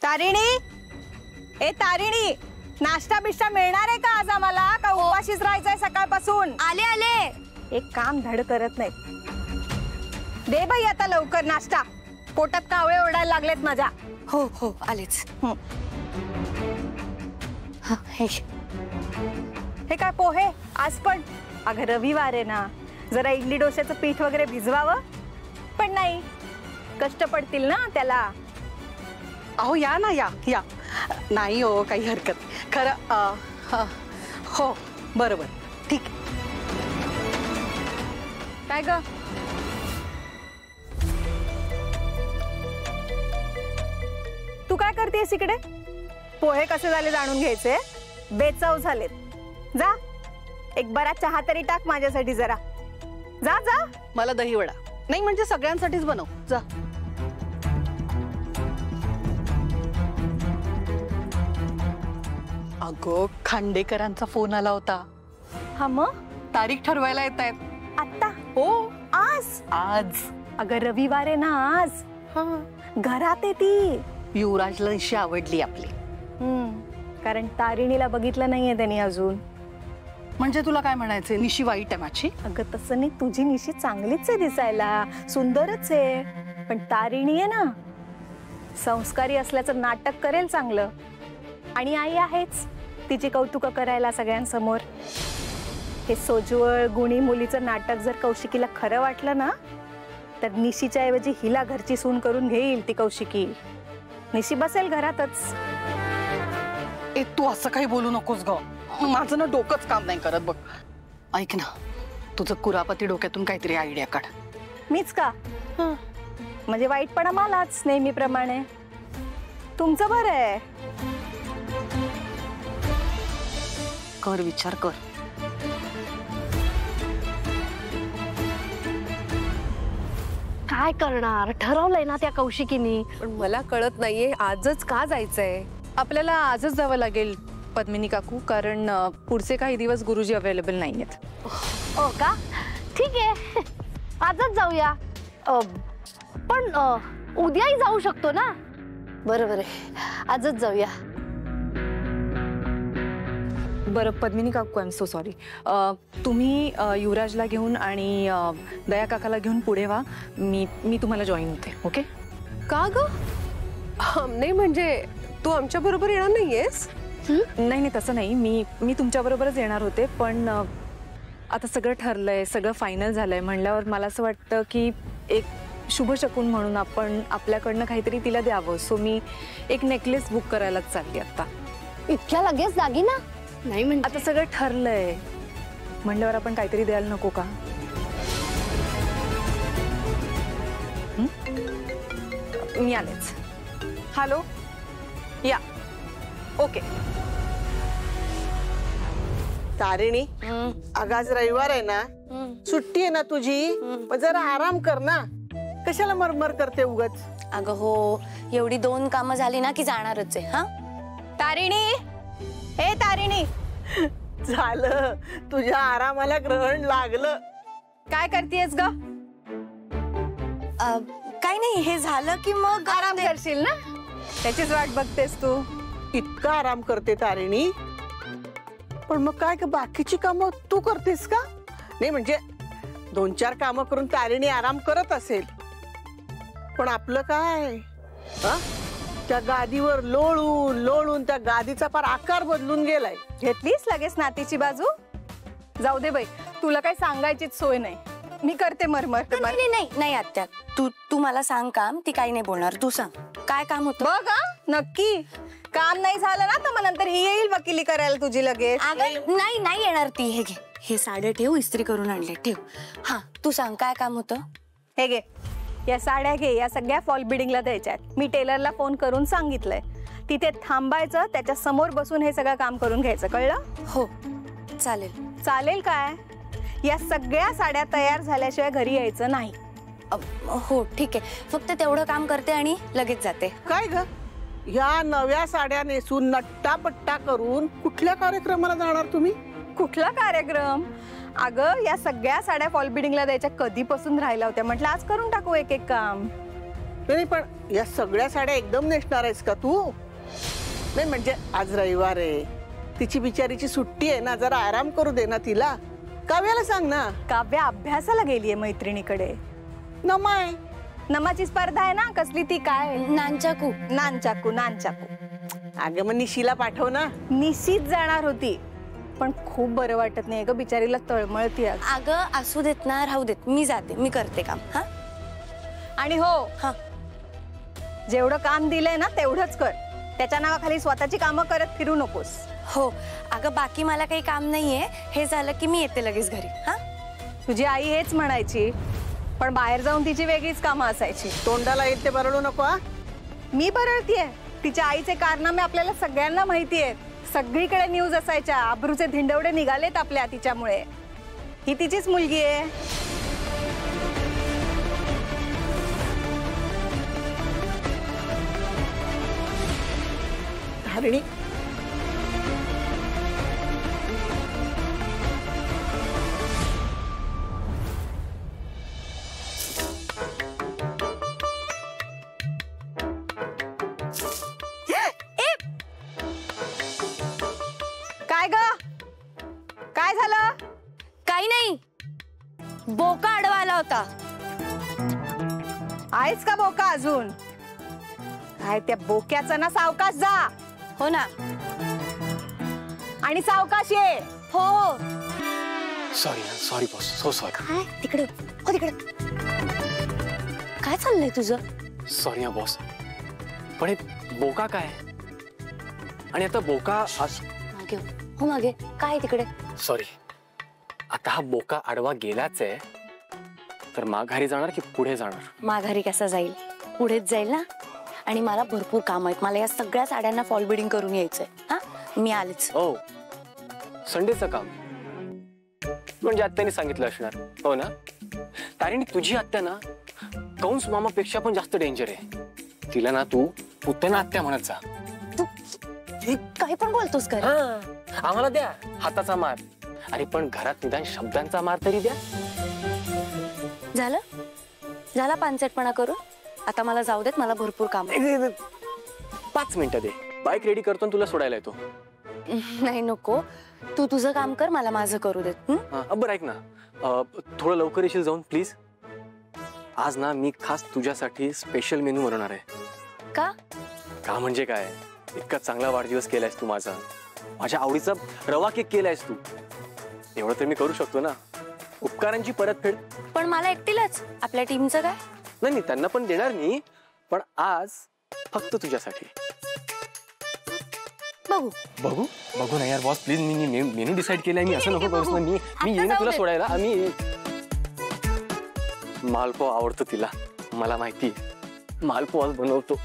तारिणी, ए तारिणी, नाश्ता बिष्टा मिळणार आहे का आज आम्हाला? का उपाशीच राहायचंय सकाळपासून? आले आले. एक काम धड करत नाही. दे बाई आता लवकर नाश्ता, पोटात कावळे ओरडायला लागलेत माझ्या. हो हो आलेच. हे काय पोहे आज पण? अगं रविवार आहे ना, जरा इडली डोश्याचं पीठ वगैरे भिजवावं, पण नाही, कष्ट पडतील ना त्याला. अहो या ना, या या. नाही हो, काही हरकत खरं. हो बरोबर, ठीक. काय ग? तू काय करतेस इकडे? पोहे कसे झाले जाणून घ्यायचे, बेचव झालेत. जा एक बरा चहा तरी टाक माझ्यासाठी जरा. जा जा. मला दही वडा नाही, म्हणजे सगळ्यांसाठीच बनव. जा. अगं खांडेकरांचा फोन आला होता. हा मग? तारीख ठरवायला येत आहेत आता? हो आज? आज. अगं रविवार आहे ना आज. घरात आहे ती. युवराजला निशी आवडली आपली. कारण तारिणीला बघितलं नाहीये त्यांनी अजून. म्हणजे तुला काय म्हणायचंय, निशी वाईट आहे माझी? अगं तसं नाही, तुझी निशी चांगलीच आहे दिसायला, सुंदरच आहे. पण तारिणी आहे ना, संस्कारी असल्याचं नाटक करेल चांगलं. आणि आई आहेच तिची कौतुक करायला सगळ्यांसमोर. हे सोज्वळ गुणी मुलीचं नाटक जर कौशिकीला खरं वाटलं ना, तर निशीच्या ऐवजी हिला घरची सून करून घेईल ती कौशिकी. निशी बसेल घरातच. ए तू असं काही बोलू नकोस ग, माझं ना डोकंच काम नाही करत बघ. ऐक ना, तुझं कुरापती डोक्यातून काहीतरी आयडिया काढ. मीच का? म्हणजे वाईटपणा मलाच नेहमीप्रमाणे. तुमचं बरं आहे. कर विचार कर. काय करणार, ठरवलंय ना त्या कौशिकीनी. पण मला कळत नाहीये आजच का जायचंय. आपल्याला आजच जावं लागेल पद्मिनी काकू, कारण पुढचे काही दिवस गुरुजी अवेलेबल नाहीयेत. हो का? ठीक आहे, आजच जाऊया. पण उद्याही जाऊ शकतो ना? बरोबर आहे, आजच जाऊया. बरं पद्मिनी काकू, आय एम सो सॉरी. तुम्ही युवराजला घेऊन आणि दया काकाला घेऊन पुढे व्हा. मी तुम्हाला जॉईन होते. ओके? का ग? नाही म्हणजे तू आमच्या बरोबर येणार नाहीयेस? नाही नाही तसं नाही, मी तुमच्या बरोबरच येणार होते, पण आता सगळं ठरलंय, सगळं फायनल झालंय म्हणल्यावर मला असं वाटतं की एक शुभ शकून म्हणून आपण आपल्याकडनं काहीतरी तिला द्यावं. सो मी एक नेकलेस बुक करायलाच चालली आता. इतक्या लगेच दागिना? नाही म्हणजे आता सगळं ठरलंय म्हणल्यावर आपण काहीतरी द्यायला नको का? मी आलेच. हॅलो, या. ओके. तारिणी, अगं आज रविवार आहे ना, सुट्टी आहे ना तुझी, मग जरा आराम कर ना. कशाला मरमर करते उगाच? अगं हो, एवढी 2 कामं झाली ना की जाणारच आहे. हा तारिणी, ए तारिणी, झालं तुझ्या आरामाला ग्रहण लागलं. काय करतेस ग? काय नाही, हे झालं की मग आराम करशील ना, त्याचीच वाट बघतेस तू. इतका आराम करते तारिणी, पण मग काय बाकीची कामं तू करतेस का? नाही म्हणजे 2-4 कामं करून तारिणी आराम करत असेल, पण आपलं काय? त्या गादीवर लोळून लोळून त्या गादीचा फार आकार बदलून गेलाय. घेतलीस लगेच नातीची बाजू? जाऊ दे बाई, तुला काही सांगायचीच सोय नाही. मी करते मरमर. नाही नाही नाही आत्या, तू मला सांग काम, ती काही नाही बोलणार. तू सांग काय काम होतं? बघ नक्की काम नाही झालं ना तर मग नंतर ही येईल वकिली करायला तुझी लगेच. नाही नाही येणार ती. हे घे, हे साड्या ठेव, इस्त्री करून आणले, ठेव. हा तू सांग काय काम होतं? हे घे, या साड्या घे, या सगळ्या फॉल बिडिंगला द्यायच्या आहेत. मी टेलरला फोन करून सांगितलंय, तिथे थांबायचं, त्याच्या समोर बसून हे सगळं काम करून घ्यायचं. कळलं? हो चालेल. चालेल काय? या सगळ्या साड्या तयार झाल्याशिवाय घरी यायचं नाही. हो ठीक आहे, फक्त तेवढं काम करते आणि लगेच जाते. काय ग, या नव्या साड्या नेसून नट्टापट्टा करून कुठल्या कार्यक्रमाला जाणार तुम्ही? कुठला कार्यक्रम? अगं या सगळ्या साड्या फॉल बिडिंगला द्यायच्या कधीपासून राहिल्या होत्या, म्हटलं आज करून टाकू एक एक काम. नाही पण या सगळ्या साड्या एकदम नेसणार आहेस का तू? नाही म्हणजे आज रविवार आहे, तिची बिचारीची सुट्टी आहे ना, जरा आराम करू दे ना तिला. काव्याला सांग ना. काव्या अभ्यासाला गेलीये मैत्रिणीकडे. नमाय नमाची स्पर्धा आहे ना, कसली ती काय नानचाकू. Nunchaku nunchaku. अगं मग निशीला पाठव ना. निशीच जाणार होती, पण खूप बरं वाटत नाही ग, बिचारीला तळमळती आज. अगं असू देत ना, राहू देत, मी जाते, मी करते काम. हा आणि हो हा जेवढं काम दिलंय ना तेवढंच कर. त्याच्या नावाखाली स्वतःची कामं करत फिरू नकोस. हो अगं बाकी मला काही काम नाहीये, हे झालं की मी येते लगेच घरी. हा तुझी आई हेच म्हणायची, पण बाहेर जाऊन तिची वेगळीच कामं असायची. तोंडाला येईल ते बरळू नको हा. मी बरळतीये. तिच्या आईचे कारनामे आपल्याला सगळ्यांना माहिती आहेत. सगळीकडे न्यूज असायच्या, आबरूचे धिंडवडे निघालेत आपल्या तिच्यामुळे. ही तिचीच मुलगी आहे. तारिणी काय ग, काय झालं? काही नाही, बोका आडवा आला होता. आहेच का बोका अजून? काय त्या बोक्याचं ना सावकाश जा. हो ना. आणि सावकाश ये. हो हो. Sorry boss, so sorry. काय तिकडे, हो तिकडे. काय चाललंय तुझं? सॉरी हा बॉस, पण हे बोका काय? आणि आता बोका मागे हो, मागे काय तिकडे? सॉरी, आता हा बोका आडवा गेलाच आहे, तर माघारी जाणार की पुढे जाणार? माघारी कसा जाईल, पुढेच जाईल ना. आणि मला भरपूर काम आहेत, मला या सगळ्या साड्यांना फॉल बिडिंग करून यायचंय. हा मी आलेच. हो, संडेचं काम म्हणजे आत्याने सांगितलं असणार, हो ना? तारिणी तुझी आत्या ना कंस मामापेक्षा पण जास्त डेंजर आहे. तिला ना तू पुतना आत्या म्हणत जा. तू काय पण बोलतोस का? आम्हाला द्या हाताचा मार, अरे पण घरात निदान शब्दांचा मार तरी द्या. झाला पानसटपणा करून. आता मला जाऊ देत, मला भरपूर काम आहे. 5 मिनिटं दे, बाईक रेडी करतो आणि तुला सोडायला येतो. नाही नको, तू तुझं काम कर, मला माझं करू देत. बरं ऐक ना, थोडं लवकर येशील जाऊन प्लीज. आज ना मी खास तुझ्यासाठी स्पेशल मेनू बनवणार आहे. का म्हणजे काय, इतका चांगला वाढदिवस केलायस तू माझा, माझ्या आवडीचा रवा केक केलायस तू. एवढं तर मी करू शकतो ना. उपकारांची परतफेड. पण मला एकटीलाच, आपल्या टीमचं काय? नाही त्यांना पण देणार मी, पण आज फक्त तुझ्यासाठी. बघू बघू ना यार boss please. Me menu decide केलाय, मी असं नको करूस ना. मी येईन तुला सोडायला. आम्ही मालपोहा आवडतो तिला, मला माहिती. मालपोहाच बनवतो.